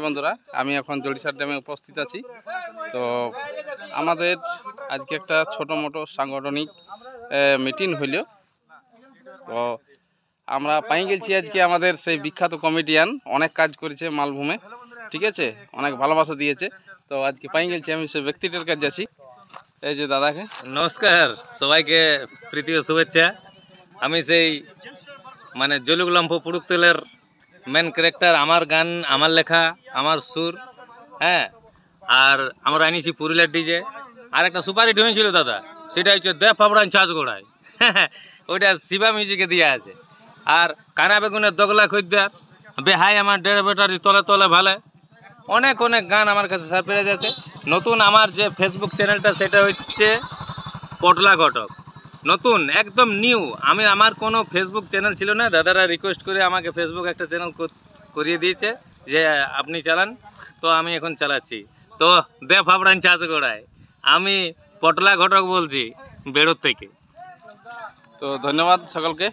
বন্ধুরা, আমি এখন জড়িসার ড্যামে উপস্থিত আছি। তো আমাদের আজকে একটা ছোট মোটো সাংগঠনিক মিটিং হইল। তো আমরা পাই গেছি আজকে আমাদের সেই বিখ্যাত কমেডিয়ান, অনেক কাজ করেছে মালভূমে, ঠিক আছে, অনেক ভালোবাসা দিয়েছে। তো আজকে পাই গেছি আমি সেই ব্যক্তিটার কাছে যাচ্ছি। এই যে দাদাকে নমস্কার, সবাইকে প্রীতি ও শুভেচ্ছা। আমি সেই মানে জলুগুলাম্প পুড়ুকতেলের মেন ক্যারেক্টার। আমার গান, আমার লেখা, আমার সুর, হ্যাঁ। আর আমরা আনিছি পুরুলিয়ার ডিজে। আর একটা সুপারহিট হয়েছিল দাদা, সেটা হচ্ছে দে ফাবড়ান চাষ গোড়ায়, ওইটা শিবা মিউজিকে দিয়ে আছে। আর কানা বেগুনের দগলা খদ্দার, বেহাই আমার ডেড় বেটারি তলে তলে ভালে, অনেক অনেক গান আমার কাছে সারপ্রাইজ আছে। নতুন আমার যে ফেসবুক চ্যানেলটা সেটা হচ্ছে পটলা ঘটক, নতুন একদম নিউ। আমার কোনো ফেসবুক চ্যানেল ছিল না, দাদারা রিকোয়েস্ট করে আমাকে ফেসবুক একটা চ্যানেল করিয়ে দিয়েছে যে আপনি চালান। তো আমি এখন চালাচ্ছি। তো দে ফাবড়ান চাষ গোড়ায়, আমি পটলা ঘটক বলছি বেড়োর থেকে। তো ধন্যবাদ সকলকে।